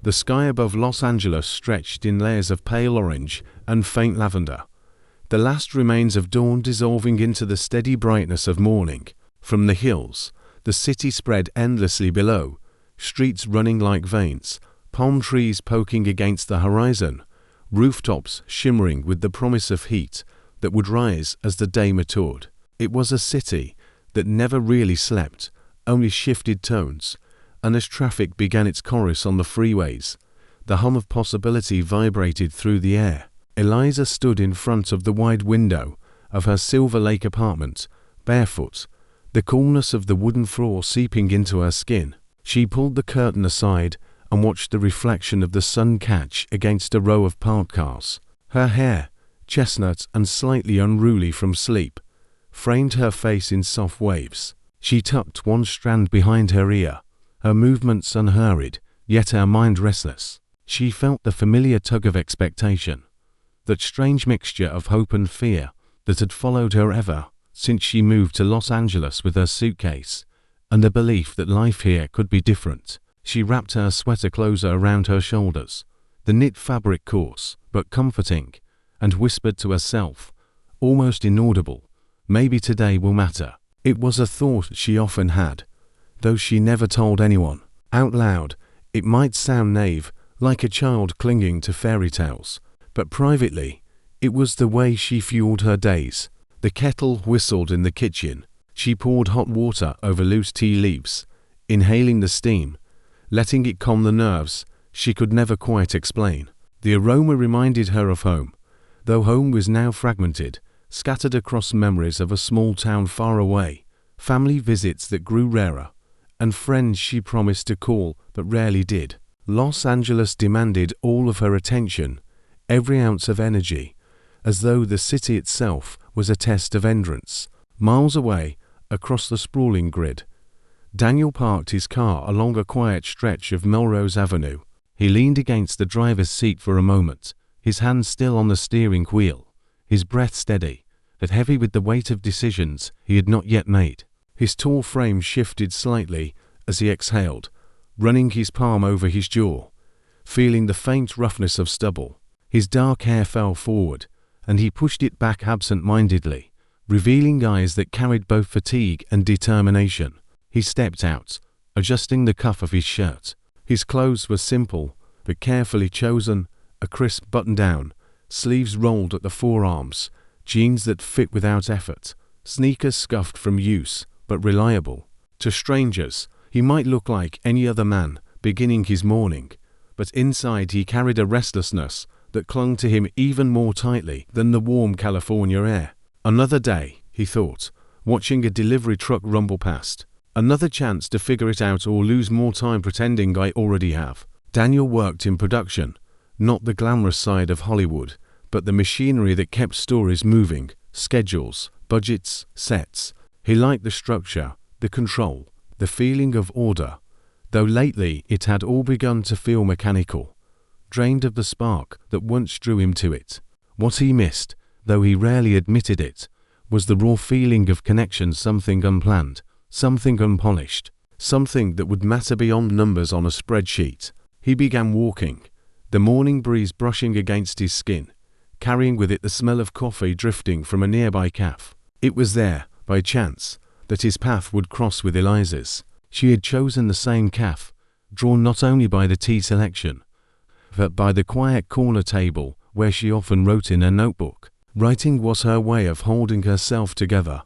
The sky above Los Angeles stretched in layers of pale orange and faint lavender, the last remains of dawn dissolving into the steady brightness of morning. From the hills, the city spread endlessly below, streets running like veins, palm trees poking against the horizon, rooftops shimmering with the promise of heat that would rise as the day matured. It was a city that never really slept, only shifted tones, and as traffic began its chorus on the freeways, the hum of possibility vibrated through the air. Eliza stood in front of the wide window of her Silver Lake apartment, barefoot, the coolness of the wooden floor seeping into her skin. She pulled the curtain aside and watched the reflection of the sun catch against a row of parked cars. Her hair, chestnut and slightly unruly from sleep, framed her face in soft waves. She tucked one strand behind her ear, her movements unhurried, yet her mind restless. She felt the familiar tug of expectation, that strange mixture of hope and fear that had followed her ever since she moved to Los Angeles with her suitcase, and the belief that life here could be different. She wrapped her sweater closer around her shoulders, the knit fabric coarse but comforting, and whispered to herself, almost inaudible, "Maybe today will matter." It was a thought she often had, though she never told anyone. Out loud, it might sound naive, like a child clinging to fairy tales, but privately, it was the way she fueled her days. The kettle whistled in the kitchen. She poured hot water over loose tea leaves, inhaling the steam, letting it calm the nerves she could never quite explain. The aroma reminded her of home, though home was now fragmented, scattered across memories of a small town far away, family visits that grew rarer, and friends she promised to call but rarely did. Los Angeles demanded all of her attention, every ounce of energy, as though the city itself was a test of endurance. Miles away, across the sprawling grid, Daniel parked his car along a quiet stretch of Melrose Avenue. He leaned against the driver's seat for a moment, his hand still on the steering wheel, his breath steady, but heavy with the weight of decisions he had not yet made. His tall frame shifted slightly as he exhaled, running his palm over his jaw, feeling the faint roughness of stubble. His dark hair fell forward, and he pushed it back absent-mindedly, revealing eyes that carried both fatigue and determination. He stepped out, adjusting the cuff of his shirt. His clothes were simple, but carefully chosen, a crisp button-down, sleeves rolled at the forearms, jeans that fit without effort, sneakers scuffed from use, but reliable. To strangers, he might look like any other man beginning his morning, but inside he carried a restlessness that clung to him even more tightly than the warm California air. Another day, he thought, watching a delivery truck rumble past. Another chance to figure it out or lose more time pretending I already have. Daniel worked in production, not the glamorous side of Hollywood, but the machinery that kept stories moving, schedules, budgets, sets. He liked the structure, the control, the feeling of order, though lately it had all begun to feel mechanical, drained of the spark that once drew him to it. What he missed, though he rarely admitted it, was the raw feeling of connection, something unplanned, something unpolished, something that would matter beyond numbers on a spreadsheet. He began walking, the morning breeze brushing against his skin, carrying with it the smell of coffee drifting from a nearby cafe. It was there, by chance, that his path would cross with Eliza's. She had chosen the same cafe, drawn not only by the tea selection, but by the quiet corner table where she often wrote in her notebook. Writing was her way of holding herself together,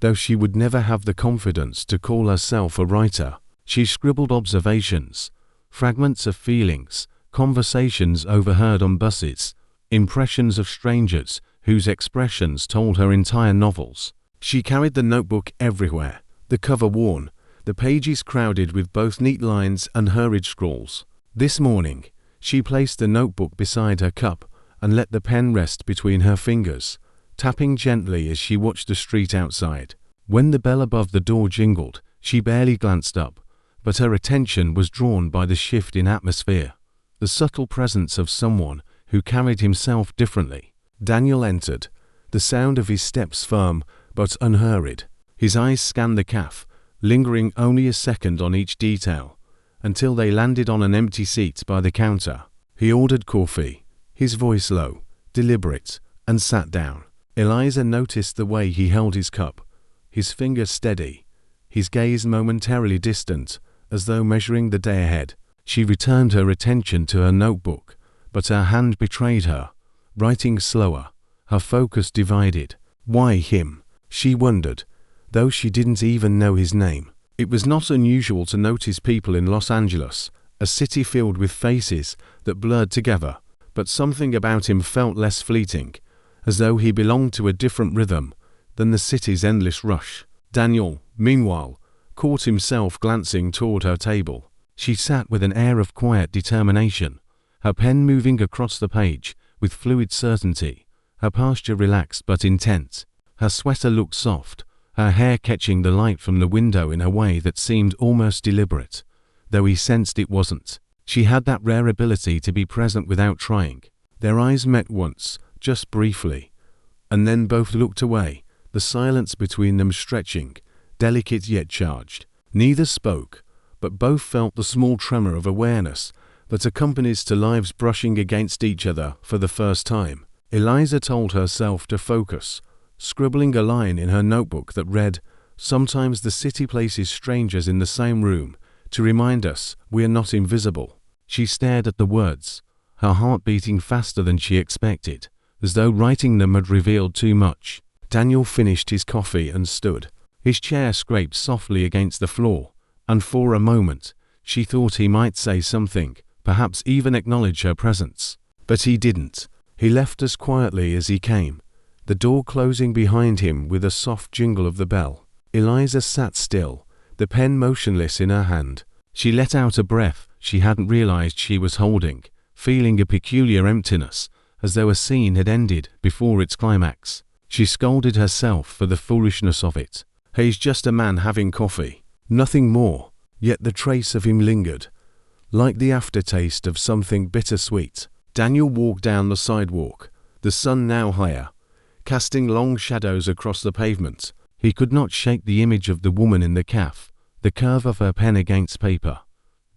though she would never have the confidence to call herself a writer. She scribbled observations, fragments of feelings, conversations overheard on buses, impressions of strangers whose expressions told her entire novels. She carried the notebook everywhere, the cover worn, the pages crowded with both neat lines and hurried scrawls. This morning, she placed the notebook beside her cup and let the pen rest between her fingers, tapping gently as she watched the street outside. When the bell above the door jingled, she barely glanced up, but her attention was drawn by the shift in atmosphere, the subtle presence of someone who carried himself differently. Daniel entered, the sound of his steps firm but unhurried. His eyes scanned the cafe, lingering only a second on each detail, until they landed on an empty seat by the counter. He ordered coffee, his voice low, deliberate, and sat down. Eliza noticed the way he held his cup, his fingers steady, his gaze momentarily distant, as though measuring the day ahead. She returned her attention to her notebook, but her hand betrayed her, writing slower, her focus divided. Why him? She wondered, though she didn't even know his name. It was not unusual to notice people in Los Angeles, a city filled with faces that blurred together, but something about him felt less fleeting, as though he belonged to a different rhythm than the city's endless rush. Daniel, meanwhile, caught himself glancing toward her table. She sat with an air of quiet determination, her pen moving across the page with fluid certainty, her posture relaxed but intent. Her sweater looked soft, her hair catching the light from the window in a way that seemed almost deliberate, though he sensed it wasn't. She had that rare ability to be present without trying. Their eyes met once, just briefly, and then both looked away, the silence between them stretching, delicate yet charged. Neither spoke, but both felt the small tremor of awareness that accompanies to lives brushing against each other for the first time. Eliza told herself to focus, scribbling a line in her notebook that read, "Sometimes the city places strangers in the same room to remind us we are not invisible." She stared at the words, her heart beating faster than she expected, as though writing them had revealed too much. Daniel finished his coffee and stood. His chair scraped softly against the floor, and for a moment, she thought he might say something, perhaps even acknowledge her presence. But he didn't. He left as quietly as he came, the door closing behind him with a soft jingle of the bell. Eliza sat still, the pen motionless in her hand. She let out a breath she hadn't realized she was holding, feeling a peculiar emptiness, as though a scene had ended before its climax. She scolded herself for the foolishness of it. He's just a man having coffee, nothing more. Yet the trace of him lingered, like the aftertaste of something bittersweet. Daniel walked down the sidewalk, the sun now higher, casting long shadows across the pavement. He could not shake the image of the woman in the cafe, the curve of her pen against paper,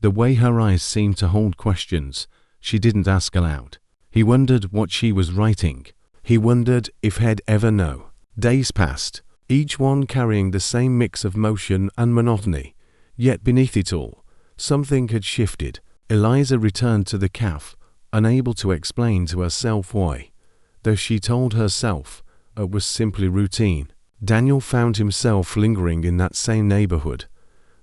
the way her eyes seemed to hold questions she didn't ask aloud. He wondered what she was writing. He wondered if he'd ever know. Days passed, each one carrying the same mix of motion and monotony. Yet beneath it all, something had shifted. Eliza returned to the cafe, unable to explain to herself why, though she told herself it was simply routine. Daniel found himself lingering in that same neighborhood,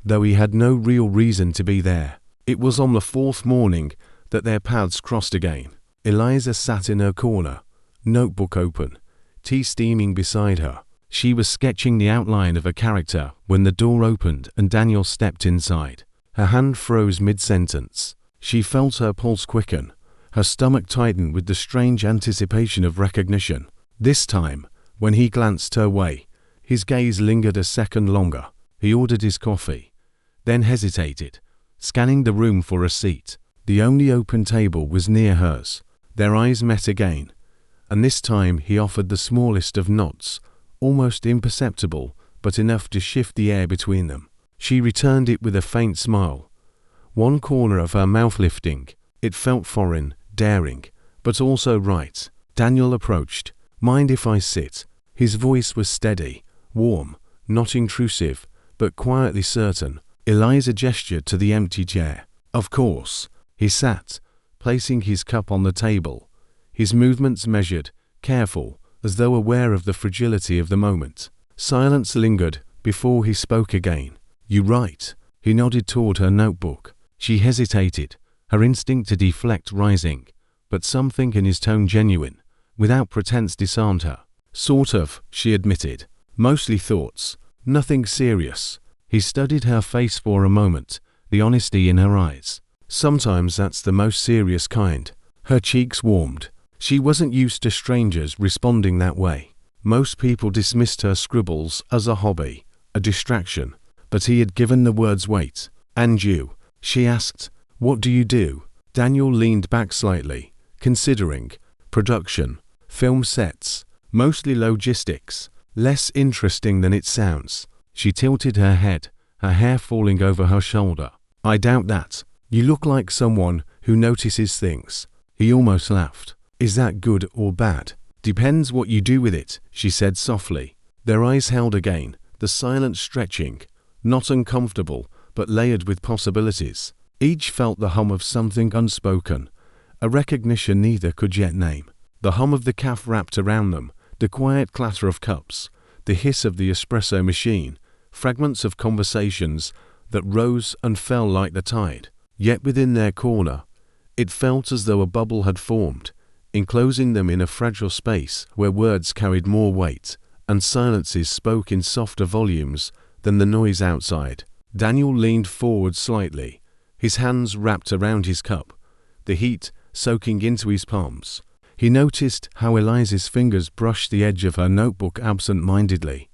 though he had no real reason to be there. It was on the fourth morning that their paths crossed again. Eliza sat in her corner, notebook open, tea steaming beside her. She was sketching the outline of a character when the door opened and Daniel stepped inside. Her hand froze mid-sentence. She felt her pulse quicken, her stomach tighten with the strange anticipation of recognition. This time, when he glanced her way, his gaze lingered a second longer. He ordered his coffee, then hesitated, scanning the room for a seat. The only open table was near hers. Their eyes met again, and this time he offered the smallest of nods, almost imperceptible, but enough to shift the air between them. She returned it with a faint smile, one corner of her mouth lifting. It felt foreign, daring, but also right. Daniel approached. "Mind if I sit?" His voice was steady, warm, not intrusive, but quietly certain. Eliza gestured to the empty chair. "Of course." He sat, placing his cup on the table, his movements measured, careful, as though aware of the fragility of the moment. Silence lingered before he spoke again. "You write?" He nodded toward her notebook. She hesitated, her instinct to deflect rising, but something in his tone genuine, without pretense, disarmed her. "Sort of," she admitted. "Mostly thoughts. Nothing serious." He studied her face for a moment, the honesty in her eyes. "Sometimes that's the most serious kind." Her cheeks warmed. She wasn't used to strangers responding that way. Most people dismissed her scribbles as a hobby, a distraction, but he had given the words weight. "And you?" she asked. "What do you do?" Daniel leaned back slightly, considering. "Production, film sets, mostly logistics, less interesting than it sounds." She tilted her head, her hair falling over her shoulder. I doubt that. You look like someone who notices things. He almost laughed. Is that good or bad? Depends what you do with it, she said softly. Their eyes held again, the silence stretching, not uncomfortable, but layered with possibilities. Each felt the hum of something unspoken, a recognition neither could yet name. The hum of the cafe wrapped around them, the quiet clatter of cups, the hiss of the espresso machine, fragments of conversations that rose and fell like the tide. Yet within their corner, it felt as though a bubble had formed, enclosing them in a fragile space where words carried more weight and silences spoke in softer volumes than the noise outside. Daniel leaned forward slightly, his hands wrapped around his cup, the heat soaking into his palms. He noticed how Eliza's fingers brushed the edge of her notebook absent-mindedly,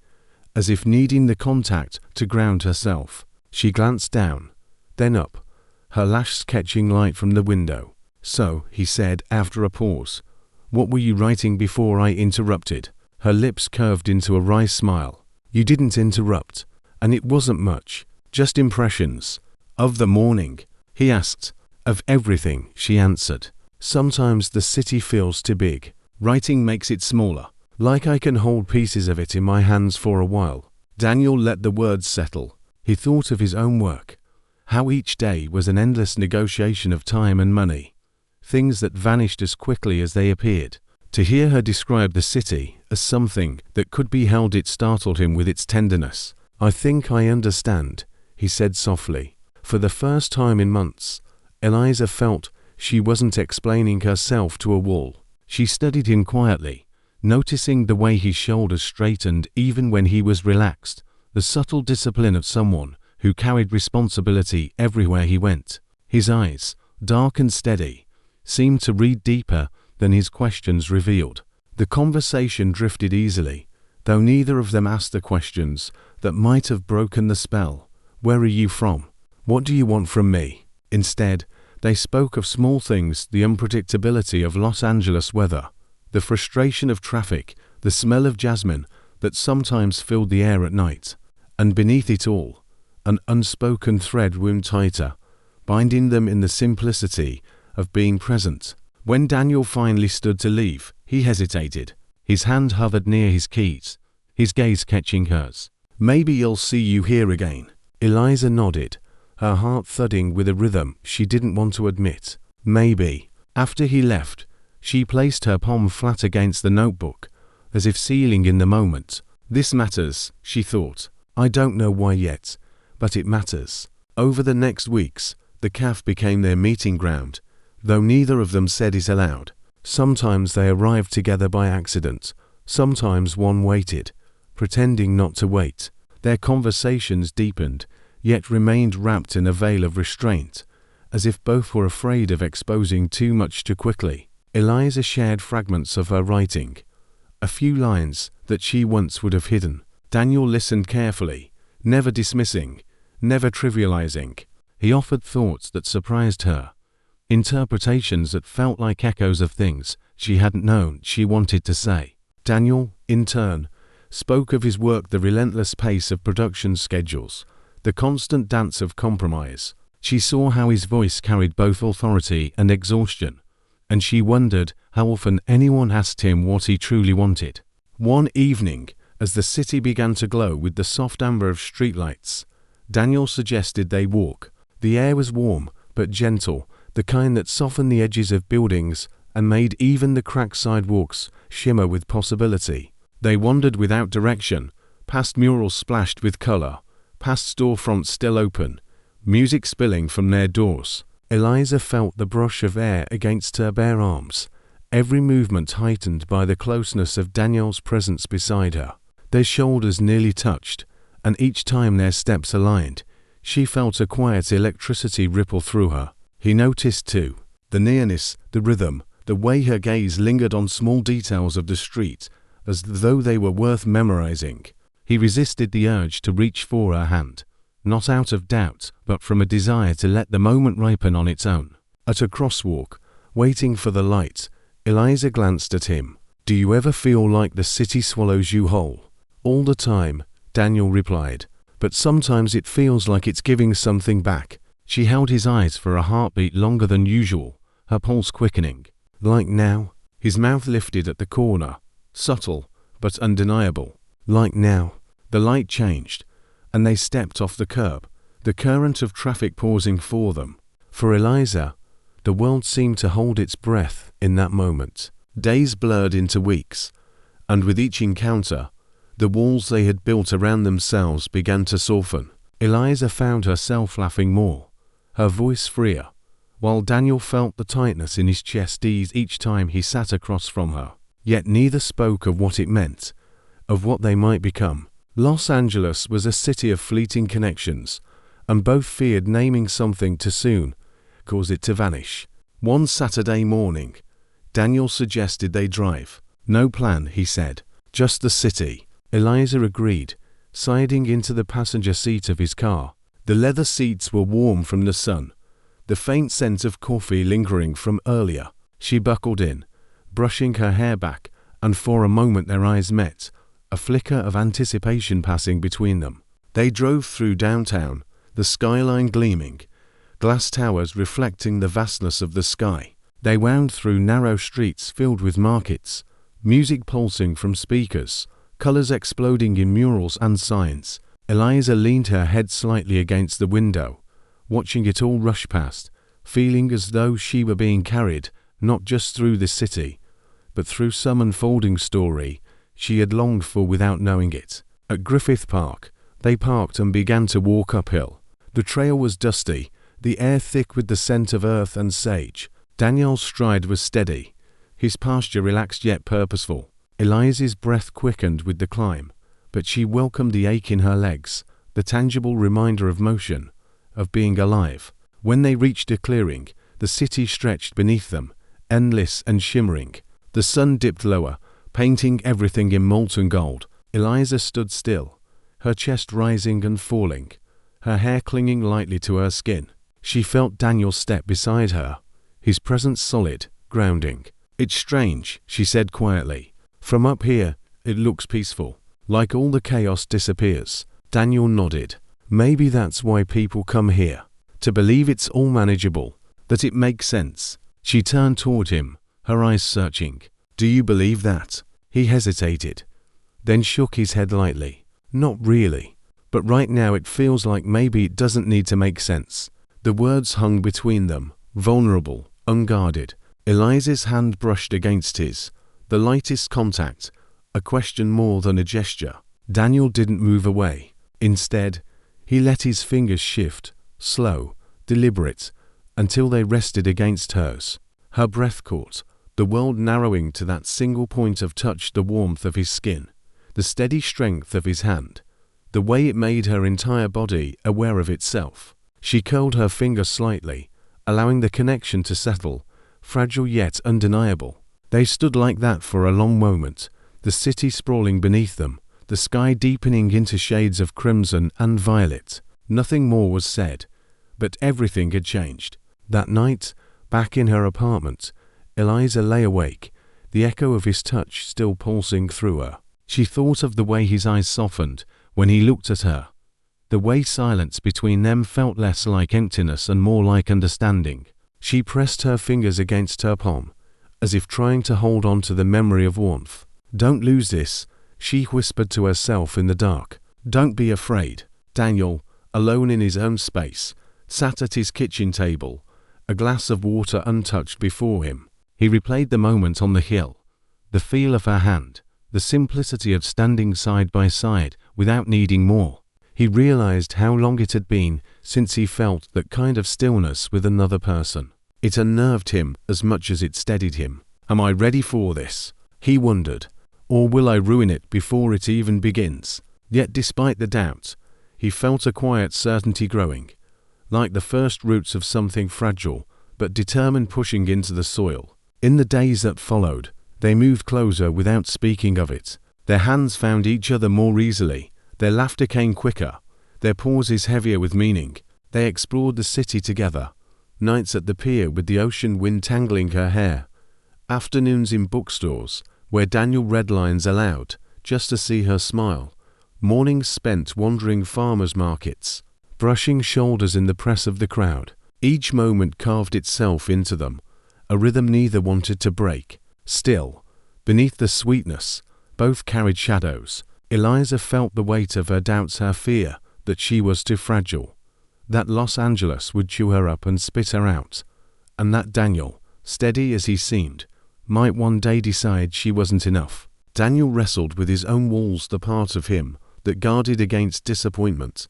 as if needing the contact to ground herself. She glanced down, then up, her lashes catching light from the window. So, he said after a pause, what were you writing before I interrupted? Her lips curved into a wry smile. You didn't interrupt, and it wasn't much, just impressions. Of the morning, he asked. Of everything, she answered. Sometimes the city feels too big. Writing makes it smaller, like I can hold pieces of it in my hands for a while. Daniel let the words settle. He thought of his own work, how each day was an endless negotiation of time and money, things that vanished as quickly as they appeared. To hear her describe the city as something that could be held, it startled him with its tenderness. I think I understand, he said softly. For the first time in months, Eliza felt she wasn't explaining herself to a wall. She studied him quietly, noticing the way his shoulders straightened even when he was relaxed, the subtle discipline of someone who carried responsibility everywhere he went. His eyes, dark and steady, seemed to read deeper than his questions revealed. The conversation drifted easily, though neither of them asked the questions that might have broken the spell. Where are you from? What do you want from me? Instead, they spoke of small things, the unpredictability of Los Angeles weather, the frustration of traffic, the smell of jasmine that sometimes filled the air at night. And beneath it all, an unspoken thread wound tighter, binding them in the simplicity of being present. When Daniel finally stood to leave, he hesitated. His hand hovered near his keys, his gaze catching hers. Maybe I'll see you here again. Eliza nodded, her heart thudding with a rhythm she didn't want to admit. Maybe. After he left, she placed her palm flat against the notebook, as if sealing in the moment. This matters, she thought. I don't know why yet, but it matters. Over the next weeks, the cafe became their meeting ground, though neither of them said it aloud. Sometimes they arrived together by accident, sometimes one waited, pretending not to wait. Their conversations deepened, yet remained wrapped in a veil of restraint, as if both were afraid of exposing too much too quickly. Eliza shared fragments of her writing, a few lines that she once would have hidden. Daniel listened carefully, never dismissing, never trivializing. He offered thoughts that surprised her, interpretations that felt like echoes of things she hadn't known she wanted to say. Daniel, in turn, spoke of his work, the relentless pace of production schedules, the constant dance of compromise. She saw how his voice carried both authority and exhaustion, and she wondered how often anyone asked him what he truly wanted. One evening, as the city began to glow with the soft amber of streetlights, Daniel suggested they walk. The air was warm, but gentle, the kind that softened the edges of buildings and made even the cracked sidewalks shimmer with possibility. They wandered without direction, past murals splashed with color, past storefronts still open, music spilling from their doors. Eliza felt the brush of air against her bare arms, every movement heightened by the closeness of Daniel's presence beside her. Their shoulders nearly touched, and each time their steps aligned, she felt a quiet electricity ripple through her. He noticed too, the nearness, the rhythm, the way her gaze lingered on small details of the street, as though they were worth memorizing. He resisted the urge to reach for her hand, not out of doubt, but from a desire to let the moment ripen on its own. At a crosswalk, waiting for the light, Eliza glanced at him. Do you ever feel like the city swallows you whole? All the time, Daniel replied, but sometimes it feels like it's giving something back. She held his eyes for a heartbeat longer than usual, her pulse quickening. Like now, his mouth lifted at the corner, subtle but undeniable. Like now, the light changed, and they stepped off the curb, the current of traffic pausing for them. For Eliza, the world seemed to hold its breath in that moment. Days blurred into weeks, and with each encounter, the walls they had built around themselves began to soften. Eliza found herself laughing more, her voice freer, while Daniel felt the tightness in his chest ease each time he sat across from her. Yet neither spoke of what it meant, of what they might become. Los Angeles was a city of fleeting connections, and both feared naming something too soon caused it to vanish. One Saturday morning, Daniel suggested they drive. No plan, he said, just the city. Eliza agreed, siding into the passenger seat of his car. The leather seats were warm from the sun, the faint scent of coffee lingering from earlier. She buckled in, brushing her hair back, and for a moment their eyes met, a flicker of anticipation passing between them. They drove through downtown, the skyline gleaming, glass towers reflecting the vastness of the sky. They wound through narrow streets filled with markets, music pulsing from speakers, colors exploding in murals and signs. Eliza leaned her head slightly against the window, watching it all rush past, feeling as though she were being carried, not just through the city, but through some unfolding story she had longed for without knowing it. At Griffith Park, they parked and began to walk uphill. The trail was dusty, the air thick with the scent of earth and sage. Daniel's stride was steady, his posture relaxed yet purposeful. Eliza's breath quickened with the climb, but she welcomed the ache in her legs, the tangible reminder of motion, of being alive. When they reached a clearing, the city stretched beneath them, endless and shimmering. The sun dipped lower, painting everything in molten gold. Eliza stood still, her chest rising and falling, her hair clinging lightly to her skin. She felt Daniel step beside her, his presence solid, grounding. "It's strange," she said quietly. "From up here, it looks peaceful, like all the chaos disappears." Daniel nodded. "Maybe that's why people come here, to believe it's all manageable, that it makes sense." She turned toward him, her eyes searching. "Do you believe that?" He hesitated, then shook his head lightly. "Not really, but right now it feels like maybe it doesn't need to make sense." The words hung between them, vulnerable, unguarded. Eliza's hand brushed against his, the lightest contact, a question more than a gesture. Daniel didn't move away. Instead, he let his fingers shift, slow, deliberate, until they rested against hers. Her breath caught, the world narrowing to that single point of touch, the warmth of his skin, the steady strength of his hand, the way it made her entire body aware of itself. She curled her finger slightly, allowing the connection to settle, fragile yet undeniable. They stood like that for a long moment, the city sprawling beneath them, the sky deepening into shades of crimson and violet. Nothing more was said, but everything had changed. That night, back in her apartment, Eliza lay awake, the echo of his touch still pulsing through her. She thought of the way his eyes softened when he looked at her, the way silence between them felt less like emptiness and more like understanding. She pressed her fingers against her palm, as if trying to hold on to the memory of warmth. "Don't lose this," she whispered to herself in the dark. "Don't be afraid." Daniel, alone in his own space, sat at his kitchen table, a glass of water untouched before him. He replayed the moment on the hill, the feel of her hand, the simplicity of standing side by side without needing more. He realized how long it had been since he felt that kind of stillness with another person. It unnerved him as much as it steadied him. "Am I ready for this?" he wondered. "Or will I ruin it before it even begins?" Yet despite the doubt, he felt a quiet certainty growing, like the first roots of something fragile but determined pushing into the soil. In the days that followed, they moved closer without speaking of it. Their hands found each other more easily. Their laughter came quicker, their pauses heavier with meaning. They explored the city together, nights at the pier with the ocean wind tangling her hair, afternoons in bookstores where Daniel read lines aloud just to see her smile, mornings spent wandering farmers markets, brushing shoulders in the press of the crowd. Each moment carved itself into them, a rhythm neither wanted to break. Still, beneath the sweetness, both carried shadows. Eliza felt the weight of her doubts, her fear that she was too fragile, that Los Angeles would chew her up and spit her out, and that Daniel, steady as he seemed, might one day decide she wasn't enough. Daniel wrestled with his own walls, the part of him that guarded against disappointment,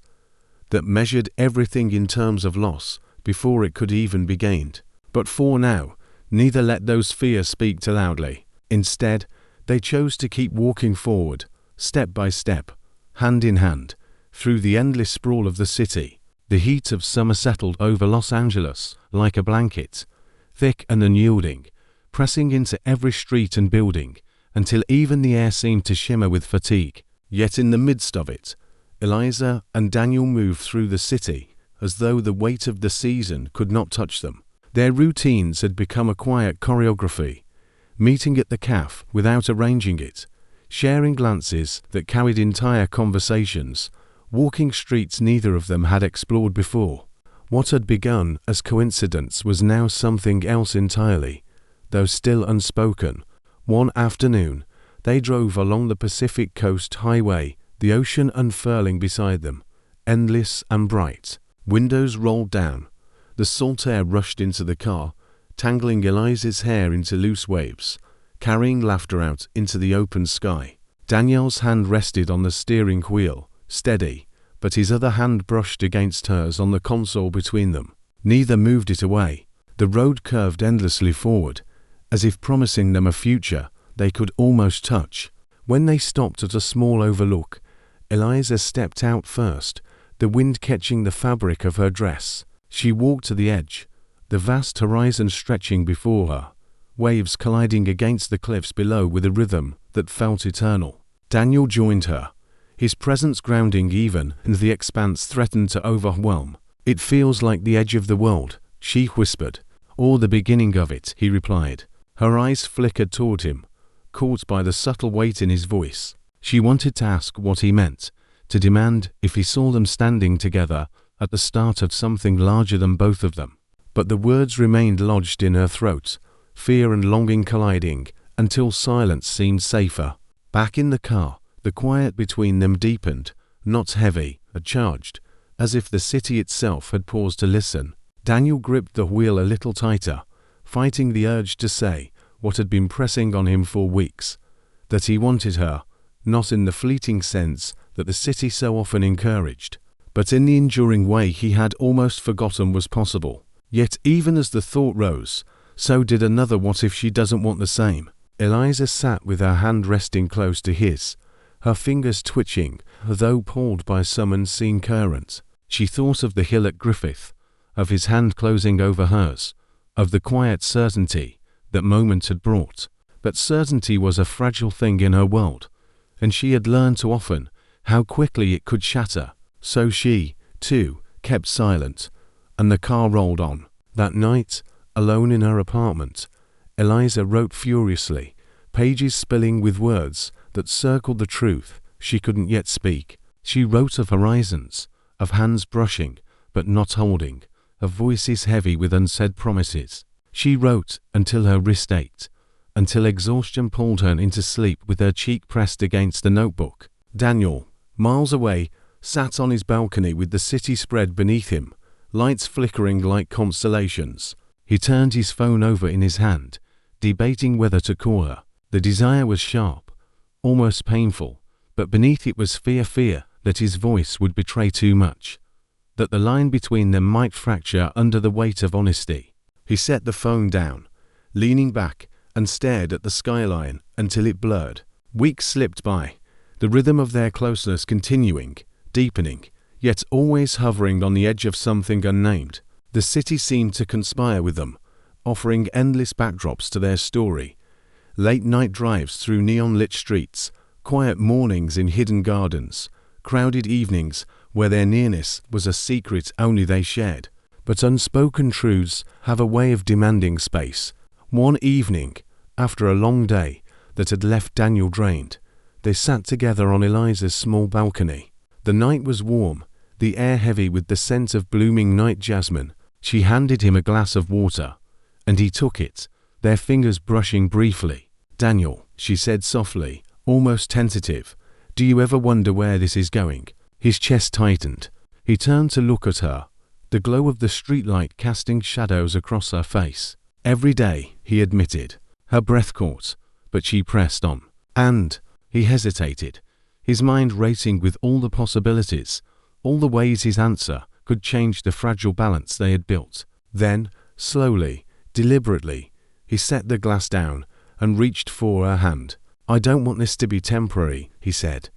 that measured everything in terms of loss before it could even be gained. But for now, neither let those fears speak too loudly. Instead, they chose to keep walking forward, step by step, hand in hand, through the endless sprawl of the city. The heat of summer settled over Los Angeles like a blanket, thick and unyielding, pressing into every street and building, until even the air seemed to shimmer with fatigue. Yet in the midst of it, Eliza and Daniel moved through the city as though the weight of the season could not touch them. Their routines had become a quiet choreography, meeting at the cafe without arranging it, sharing glances that carried entire conversations, walking streets neither of them had explored before. What had begun as coincidence was now something else entirely, though still unspoken. One afternoon, they drove along the Pacific Coast Highway, the ocean unfurling beside them, endless and bright. Windows rolled down. The salt air rushed into the car, tangling Eliza's hair into loose waves, carrying laughter out into the open sky. Daniel's hand rested on the steering wheel, steady, but his other hand brushed against hers on the console between them. Neither moved it away. The road curved endlessly forward, as if promising them a future they could almost touch. When they stopped at a small overlook, Eliza stepped out first, the wind catching the fabric of her dress. She walked to the edge, the vast horizon stretching before her, waves colliding against the cliffs below with a rhythm that felt eternal. Daniel joined her, his presence grounding even as the expanse threatened to overwhelm. "It feels like the edge of the world," she whispered. "Or the beginning of it," he replied. Her eyes flickered toward him, caught by the subtle weight in his voice. She wanted to ask what he meant, to demand if he saw them standing together at the start of something larger than both of them. But the words remained lodged in her throat, fear and longing colliding, until silence seemed safer. Back in the car, the quiet between them deepened, not heavy, but charged, as if the city itself had paused to listen. Daniel gripped the wheel a little tighter, fighting the urge to say what had been pressing on him for weeks, that he wanted her, not in the fleeting sense that the city so often encouraged, but in the enduring way he had almost forgotten was possible. Yet even as the thought rose, so did another what if she doesn't want the same. Eliza sat with her hand resting close to his, her fingers twitching, though pulled by some unseen current. She thought of the hill at Griffith, of his hand closing over hers, of the quiet certainty that moment had brought. But certainty was a fragile thing in her world, and she had learned too often how quickly it could shatter. So she, too, kept silent, and the car rolled on. That night, alone in her apartment, Eliza wrote furiously, pages spilling with words that circled the truth she couldn't yet speak. She wrote of horizons, of hands brushing but not holding, of voices heavy with unsaid promises. She wrote until her wrist ached, until exhaustion pulled her into sleep with her cheek pressed against the notebook. Daniel, miles away, sat on his balcony with the city spread beneath him, lights flickering like constellations. He turned his phone over in his hand, debating whether to call her. The desire was sharp, almost painful, but beneath it was fear that his voice would betray too much, that the line between them might fracture under the weight of honesty. He set the phone down, leaning back, and stared at the skyline until it blurred. Weeks slipped by, the rhythm of their closeness continuing, deepening, yet always hovering on the edge of something unnamed. The city seemed to conspire with them, offering endless backdrops to their story. Late-night drives through neon-lit streets, quiet mornings in hidden gardens, crowded evenings where their nearness was a secret only they shared. But unspoken truths have a way of demanding space. One evening, after a long day that had left Daniel drained, they sat together on Eliza's small balcony. The night was warm, the air heavy with the scent of blooming night jasmine. She handed him a glass of water, and he took it, their fingers brushing briefly. "Daniel," she said softly, almost tentative, "do you ever wonder where this is going?" His chest tightened. He turned to look at her, the glow of the streetlight casting shadows across her face. "Every day," he admitted. Her breath caught, but she pressed on. "And," he hesitated, his mind racing with all the possibilities, all the ways his answer could change the fragile balance they had built. Then, slowly, deliberately, he set the glass down and reached for her hand. "I don't want this to be temporary," he said,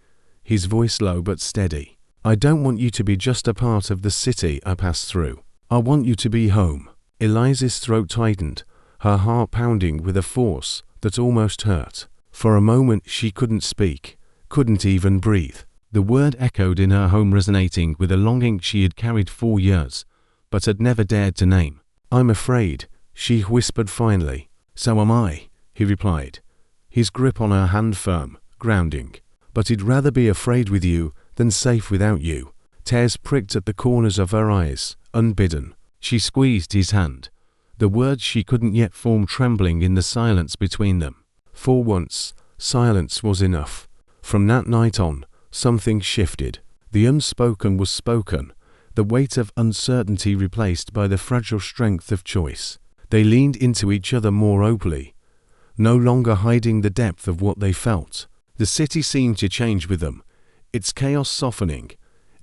his voice low but steady. "I don't want you to be just a part of the city I pass through. I want you to be home." Eliza's throat tightened, her heart pounding with a force that almost hurt. For a moment she couldn't speak, couldn't even breathe. The word echoed in her home, resonating with a longing she had carried for years, but had never dared to name. "I'm afraid," she whispered finally. "So am I," he replied, his grip on her hand firm, grounding. "But he'd rather be afraid with you than safe without you." Tears pricked at the corners of her eyes, unbidden. She squeezed his hand, the words she couldn't yet form trembling in the silence between them. For once, silence was enough. From that night on, something shifted. The unspoken was spoken, the weight of uncertainty replaced by the fragile strength of choice. They leaned into each other more openly, no longer hiding the depth of what they felt. The city seemed to change with them, its chaos softening,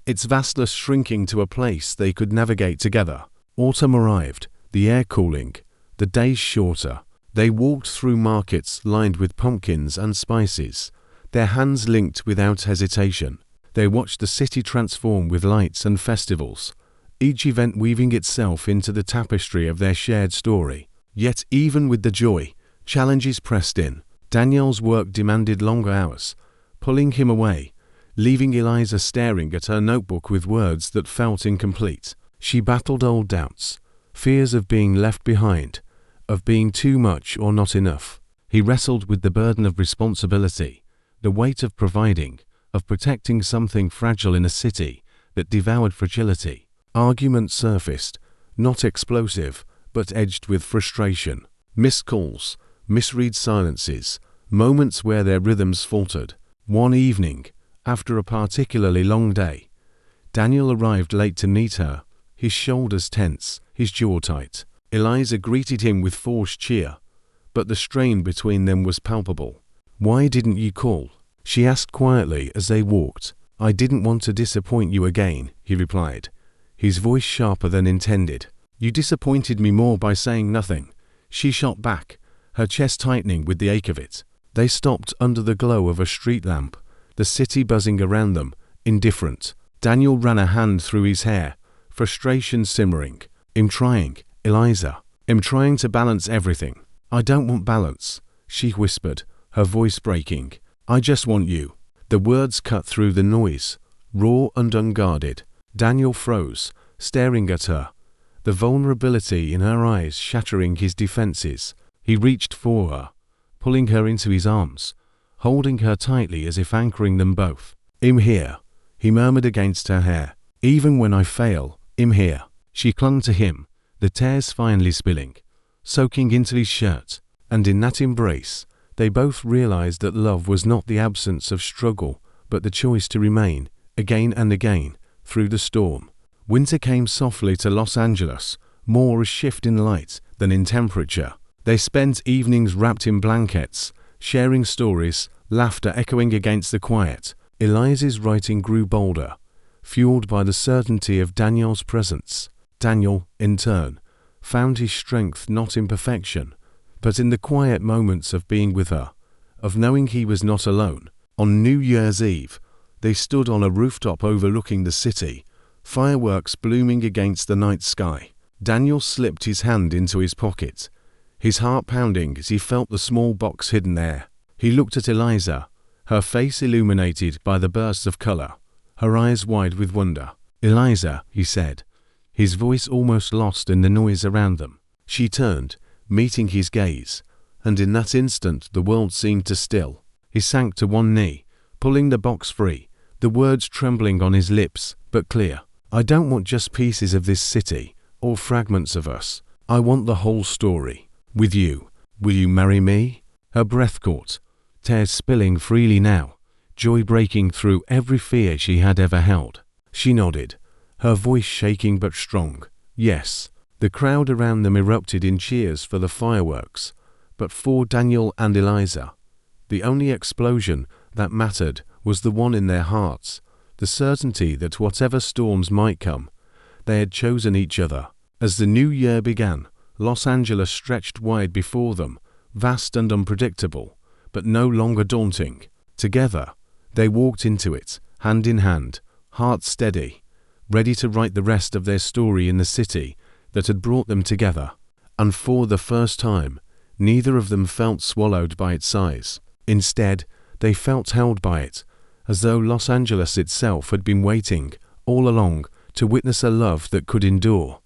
its vastness shrinking to a place they could navigate together. Autumn arrived, the air cooling, the days shorter. They walked through markets lined with pumpkins and spices, their hands linked without hesitation. They watched the city transform with lights and festivals, each event weaving itself into the tapestry of their shared story. Yet even with the joy, challenges pressed in. Daniel's work demanded longer hours, pulling him away, leaving Eliza staring at her notebook with words that felt incomplete. She battled old doubts, fears of being left behind, of being too much or not enough. He wrestled with the burden of responsibility, the weight of providing, of protecting something fragile in a city that devoured fragility. Arguments surfaced, not explosive, but edged with frustration. Missed calls, misread silences, moments where their rhythms faltered. One evening, after a particularly long day, Daniel arrived late to meet her, his shoulders tense, his jaw tight. Eliza greeted him with forced cheer, but the strain between them was palpable. "Why didn't you call?" she asked quietly as they walked. "I didn't want to disappoint you again," he replied, his voice sharper than intended. "You disappointed me more by saying nothing," she shot back, her chest tightening with the ache of it. They stopped under the glow of a street lamp, the city buzzing around them, indifferent. Daniel ran a hand through his hair, frustration simmering. "I'm trying, Eliza. I'm trying to balance everything." "I don't want balance," she whispered, her voice breaking. "I just want you." The words cut through the noise, raw and unguarded. Daniel froze, staring at her, the vulnerability in her eyes shattering his defenses. He reached for her, pulling her into his arms, holding her tightly as if anchoring them both. "I'm here," he murmured against her hair. "Even when I fail, I'm here." She clung to him, the tears finally spilling, soaking into his shirt, and in that embrace, they both realized that love was not the absence of struggle, but the choice to remain, again and again, through the storm. Winter came softly to Los Angeles, more a shift in light than in temperature. They spent evenings wrapped in blankets, sharing stories, laughter echoing against the quiet. Eliza's writing grew bolder, fueled by the certainty of Daniel's presence. Daniel, in turn, found his strength not in perfection, but in the quiet moments of being with her, of knowing he was not alone. On New Year's Eve, they stood on a rooftop overlooking the city, fireworks blooming against the night sky. Daniel slipped his hand into his pocket, his heart pounding as he felt the small box hidden there. He looked at Eliza, her face illuminated by the bursts of color, her eyes wide with wonder. "Eliza," he said, his voice almost lost in the noise around them. She turned, meeting his gaze, and in that instant the world seemed to still. He sank to one knee, pulling the box free, the words trembling on his lips, but clear. I don't want just pieces of this city, or fragments of us. I want the whole story. With you. Will you marry me? Her breath caught, tears spilling freely now, joy breaking through every fear she had ever held. She nodded, her voice shaking but strong. Yes. The crowd around them erupted in cheers for the fireworks, but for Daniel and Eliza, the only explosion that mattered was the one in their hearts, the certainty that whatever storms might come, they had chosen each other. As the new year began, Los Angeles stretched wide before them, vast and unpredictable, but no longer daunting. Together, they walked into it, hand in hand, hearts steady, ready to write the rest of their story in the city that had brought them together. And for the first time, neither of them felt swallowed by its size. Instead, they felt held by it, as though Los Angeles itself had been waiting, all along, to witness a love that could endure.